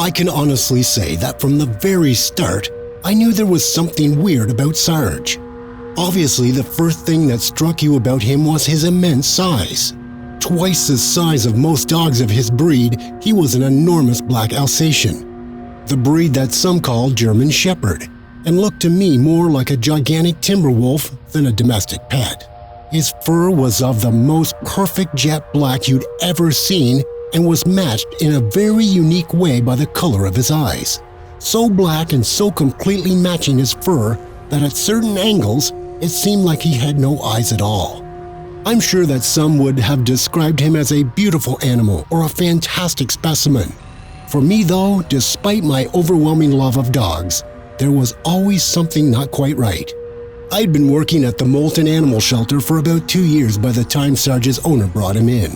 I can honestly say that from the very start, I knew there was something weird about Sarge. Obviously, the first thing that struck you about him was his immense size. Twice the size of most dogs of his breed, he was an enormous black Alsatian, the breed that some call German Shepherd, and looked to me more like a gigantic timber wolf than a domestic pet. His fur was of the most perfect jet black you'd ever seen and was matched in a very unique way by the color of his eyes. So black and so completely matching his fur that at certain angles, it seemed like he had no eyes at all. I'm sure that some would have described him as a beautiful animal or a fantastic specimen. For me though, despite my overwhelming love of dogs, there was always something not quite right. I'd been working at the Moulton animal shelter for about 2 years by the time Sarge's owner brought him in.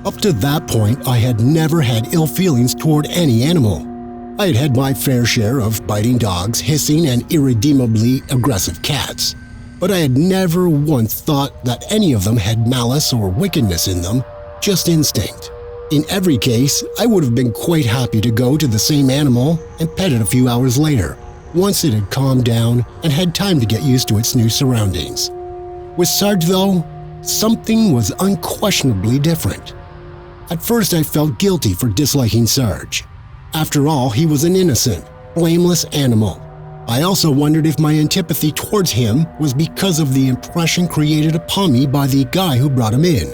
Up to that point, I had never had ill feelings toward any animal. I had had my fair share of biting dogs, hissing, and irredeemably aggressive cats, but I had never once thought that any of them had malice or wickedness in them, just instinct. In every case, I would have been quite happy to go to the same animal and pet it a few hours later, once it had calmed down and had time to get used to its new surroundings. With Sarge, though, something was unquestionably different. At first, I felt guilty for disliking Sarge. After all, he was an innocent, blameless animal. I also wondered if my antipathy towards him was because of the impression created upon me by the guy who brought him in,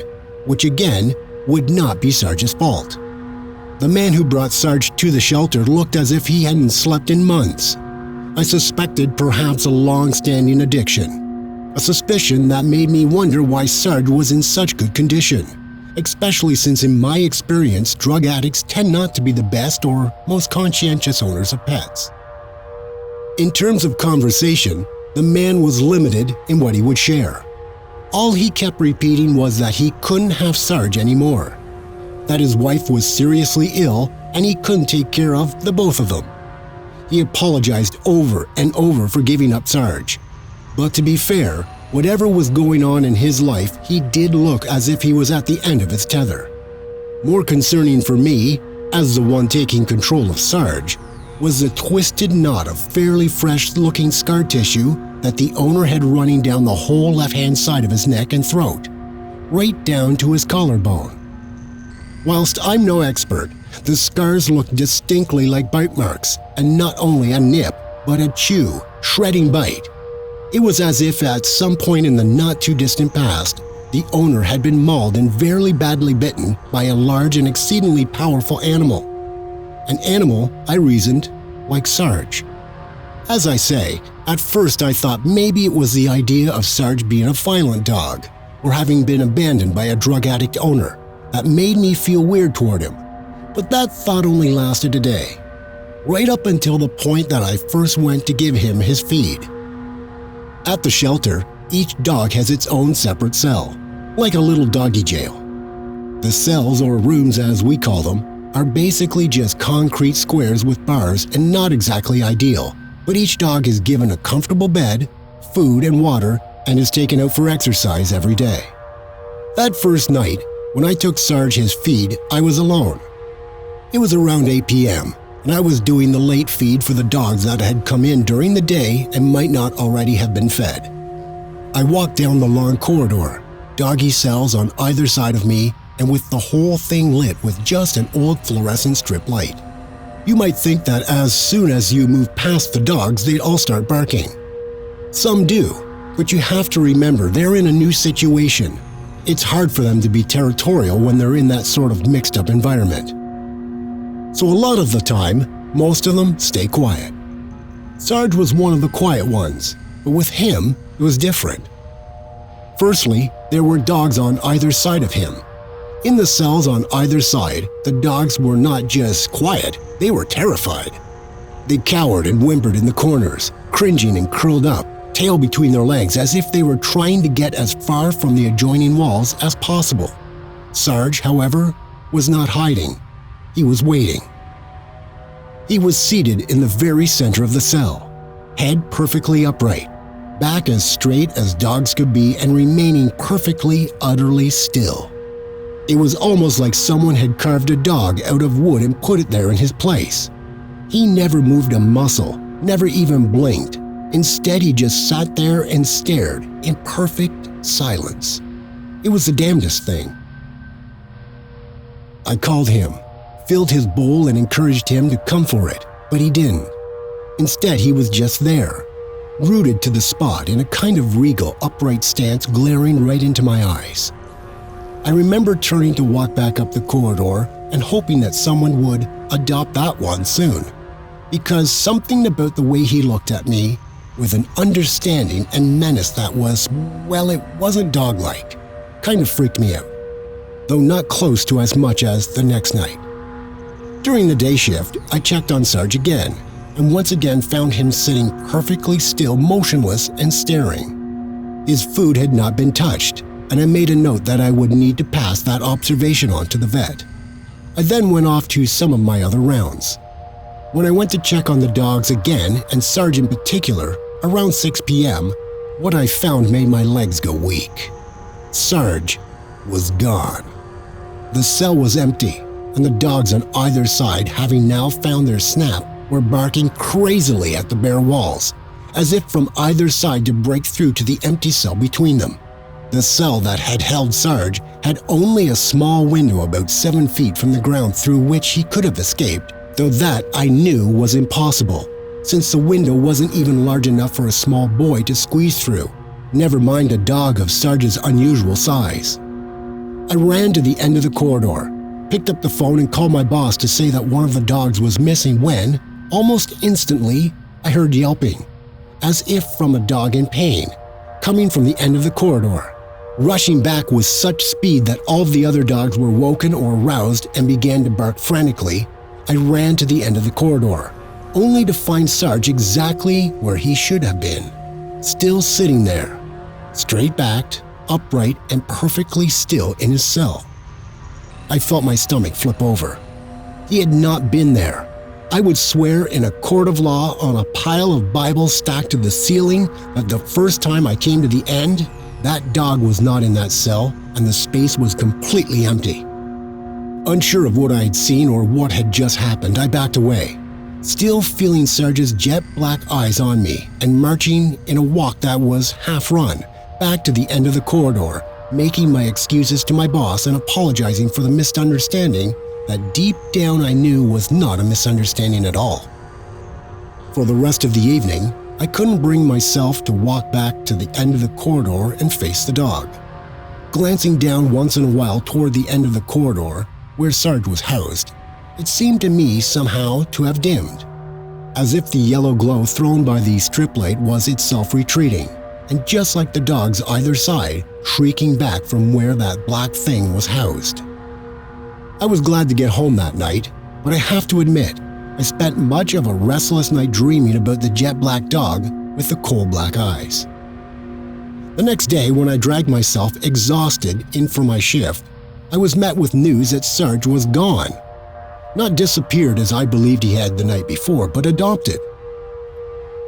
which again would not be Sarge's fault. The man who brought Sarge to the shelter looked as if he hadn't slept in months. I suspected perhaps a long-standing addiction, a suspicion that made me wonder why Sarge was in such good condition, especially since in my experience, drug addicts tend not to be the best or most conscientious owners of pets. In terms of conversation, the man was limited in what he would share. All he kept repeating was that he couldn't have Sarge anymore, that his wife was seriously ill and he couldn't take care of the both of them. He apologized over and over for giving up Sarge, but to be fair, whatever was going on in his life, he did look as if he was at the end of his tether. More concerning for me, as the one taking control of Sarge, was the twisted knot of fairly fresh-looking scar tissue that the owner had running down the whole left-hand side of his neck and throat, right down to his collarbone. Whilst I'm no expert, the scars looked distinctly like bite marks, and not only a nip, but a chew, shredding bite. It was as if at some point in the not-too-distant past, the owner had been mauled and very badly bitten by a large and exceedingly powerful animal. An animal, I reasoned, like Sarge. As I say, at first I thought maybe it was the idea of Sarge being a violent dog, or having been abandoned by a drug addict owner, that made me feel weird toward him. But that thought only lasted a day, right up until the point that I first went to give him his feed. At the shelter, each dog has its own separate cell, like a little doggy jail. The cells, or rooms as we call them, are basically just concrete squares with bars and not exactly ideal, but each dog is given a comfortable bed, food and water, and is taken out for exercise every day. That first night, when I took Sarge his feed, I was alone. It was around 8 p.m., and I was doing the late feed for the dogs that had come in during the day and might not already have been fed. I walked down the long corridor, doggy cells on either side of me, and with the whole thing lit with just an old fluorescent strip light. You might think that as soon as you move past the dogs, they'd all start barking. Some do, but you have to remember they're in a new situation. It's hard for them to be territorial when they're in that sort of mixed-up environment. So a lot of the time, most of them stay quiet. Sarge was one of the quiet ones, but with him, it was different. Firstly, there were dogs on either side of him. In the cells on either side, the dogs were not just quiet, they were terrified. They cowered and whimpered in the corners, cringing and curled up, tail between their legs as if they were trying to get as far from the adjoining walls as possible. Sarge, however, was not hiding. He was waiting. He was seated in the very center of the cell, head perfectly upright, back as straight as dogs could be and remaining perfectly, utterly still. It was almost like someone had carved a dog out of wood and put it there in his place. He never moved a muscle, never even blinked. Instead, he just sat there and stared in perfect silence. It was the damnedest thing. I called him, filled his bowl and encouraged him to come for it, but he didn't. Instead, he was just there, rooted to the spot in a kind of regal, upright stance glaring right into my eyes. I remember turning to walk back up the corridor and hoping that someone would adopt that one soon, because something about the way he looked at me, with an understanding and menace that was, well, it wasn't dog-like, kind of freaked me out, though not close to as much as the next night. During the day shift, I checked on Sarge again, and once again found him sitting perfectly still, motionless and staring. His food had not been touched, and I made a note that I would need to pass that observation on to the vet. I then went off to some of my other rounds. When I went to check on the dogs again, and Sarge in particular, around 6 p.m., what I found made my legs go weak. Sarge was gone. The cell was empty, and the dogs on either side, having now found their snap, were barking crazily at the bare walls, as if from either side to break through to the empty cell between them. The cell that had held Sarge had only a small window about 7 feet from the ground through which he could have escaped, though that I knew was impossible, since the window wasn't even large enough for a small boy to squeeze through, never mind a dog of Sarge's unusual size. I ran to the end of the corridor, picked up the phone and called my boss to say that one of the dogs was missing when, almost instantly, I heard yelping, as if from a dog in pain, coming from the end of the corridor. Rushing back with such speed that all of the other dogs were woken or aroused and began to bark frantically, I ran to the end of the corridor, only to find Sarge exactly where he should have been, still sitting there, straight-backed, upright, and perfectly still in his cell. I felt my stomach flip over. He had not been there. I would swear in a court of law on a pile of Bibles stacked to the ceiling that the first time I came to the end, that dog was not in that cell and the space was completely empty. Unsure of what I had seen or what had just happened, I backed away, still feeling Sarge's jet black eyes on me and marching in a walk that was half-run back to the end of the corridor, making my excuses to my boss and apologizing for the misunderstanding that deep down I knew was not a misunderstanding at all. For the rest of the evening, I couldn't bring myself to walk back to the end of the corridor and face the dog. Glancing down once in a while toward the end of the corridor, where Sarge was housed, it seemed to me somehow to have dimmed, as if the yellow glow thrown by the strip light was itself retreating, and just like the dogs either side, shrieking back from where that black thing was housed. I was glad to get home that night, but I have to admit, I spent much of a restless night dreaming about the jet black dog with the coal black eyes. The next day, when I dragged myself exhausted in for my shift, I was met with news that Sarge was gone. Not disappeared as I believed he had the night before, but adopted.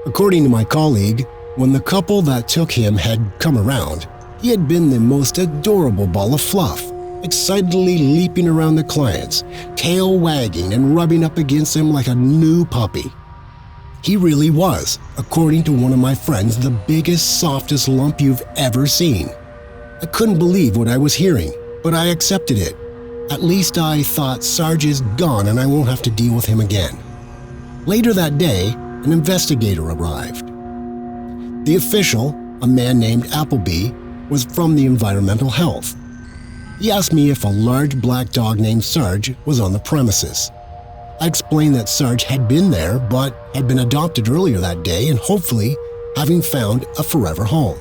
According to my colleague, when the couple that took him had come around, he had been the most adorable ball of fluff, excitedly leaping around the clients, tail wagging and rubbing up against them like a new puppy. He really was, according to one of my friends, the biggest, softest lump you've ever seen. I couldn't believe what I was hearing, but I accepted it. At least I thought Sarge is gone and I won't have to deal with him again. Later that day, an investigator arrived. The official, a man named Appleby, was from the environmental health. He asked me if a large black dog named Sarge was on the premises. I explained that Sarge had been there but had been adopted earlier that day and hopefully having found a forever home.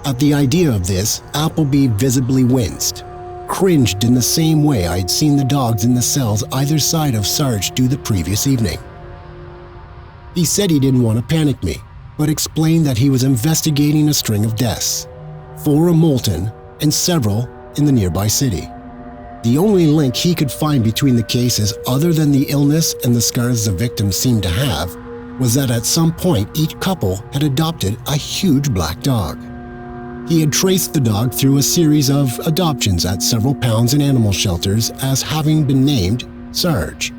At the idea of this, Appleby visibly winced, cringed in the same way I'd seen the dogs in the cells either side of Sarge do the previous evening. He said he didn't want to panic me, but explained that he was investigating a string of deaths, 4 in Moulton and several in the nearby city. The only link he could find between the cases other than the illness and the scars the victims seemed to have was that at some point each couple had adopted a huge black dog. He had traced the dog through a series of adoptions at several pounds and animal shelters as having been named Sarge.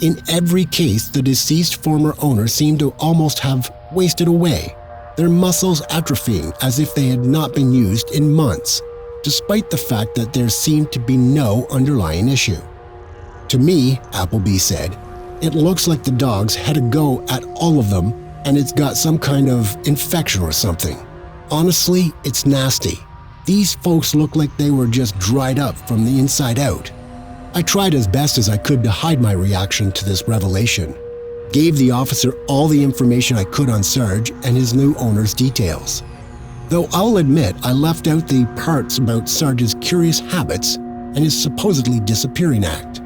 In every case, the deceased former owner seemed to almost have wasted away, their muscles atrophying as if they had not been used in months, despite the fact that there seemed to be no underlying issue. To me, Appleby said, it looks like the dogs had a go at all of them and it's got some kind of infection or something. Honestly, it's nasty. These folks look like they were just dried up from the inside out. I tried as best as I could to hide my reaction to this revelation. Gave the officer all the information I could on Sarge and his new owner's details. Though I'll admit I left out the parts about Sarge's curious habits and his supposedly disappearing act.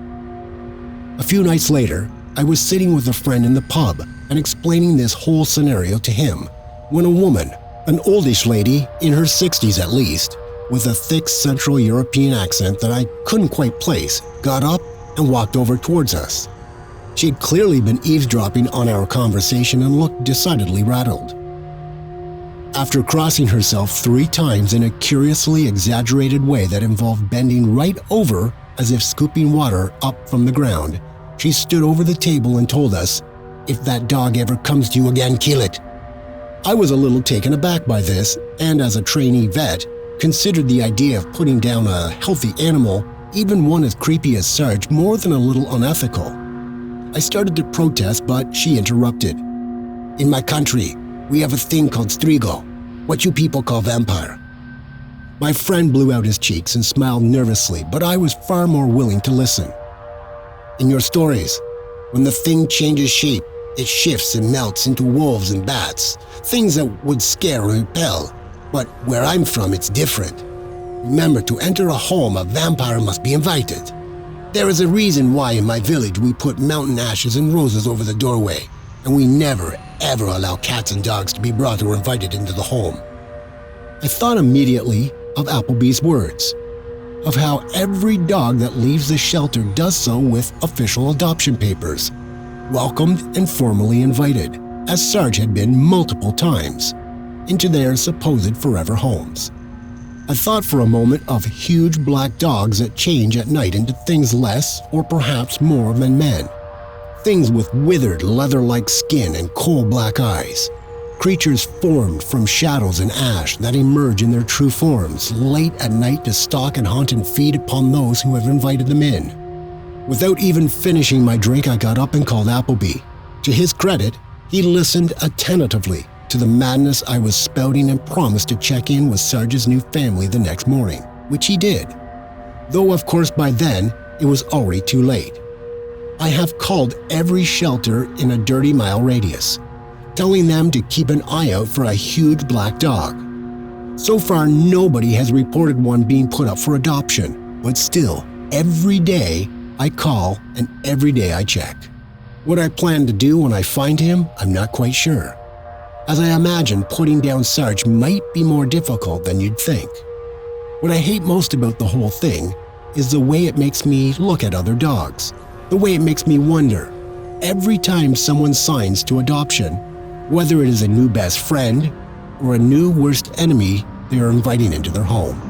A few nights later, I was sitting with a friend in the pub and explaining this whole scenario to him when a woman, an oldish lady, in her 60s at least, with a thick Central European accent that I couldn't quite place, got up and walked over towards us. She had clearly been eavesdropping on our conversation and looked decidedly rattled. After crossing herself 3 times in a curiously exaggerated way that involved bending right over as if scooping water up from the ground, she stood over the table and told us, "If that dog ever comes to you again, kill it." I was a little taken aback by this, and as a trainee vet, considered the idea of putting down a healthy animal, even one as creepy as Sarge, more than a little unethical. I started to protest, but she interrupted. "In my country, we have a thing called strigo, what you people call vampire." My friend blew out his cheeks and smiled nervously, but I was far more willing to listen. "In your stories, when the thing changes shape, it shifts and melts into wolves and bats, things that would scare or repel. But where I'm from, it's different. Remember, to enter a home, a vampire must be invited. There is a reason why in my village we put mountain ashes and roses over the doorway, and we never, ever allow cats and dogs to be brought or invited into the home." I thought immediately of Appleby's words, of how every dog that leaves the shelter does so with official adoption papers, welcomed and formally invited, as Sarge had been multiple times, into their supposed forever homes. I thought for a moment of huge black dogs that change at night into things less or perhaps more than men. Things with withered leather-like skin and coal black eyes. Creatures formed from shadows and ash that emerge in their true forms late at night to stalk and hunt and feed upon those who have invited them in. Without even finishing my drink, I got up and called Appleby. To his credit, he listened attentively to the madness I was spouting and promised to check in with Sarge's new family the next morning, which he did. Though of course by then, it was already too late. I have called every shelter in a dirty mile radius, telling them to keep an eye out for a huge black dog. So far, nobody has reported one being put up for adoption, but still, every day I call and every day I check. What I plan to do when I find him, I'm not quite sure, as I imagine putting down Sarge might be more difficult than you'd think. What I hate most about the whole thing is the way it makes me look at other dogs, the way it makes me wonder, every time someone signs to adoption, whether it is a new best friend or a new worst enemy they are inviting into their home.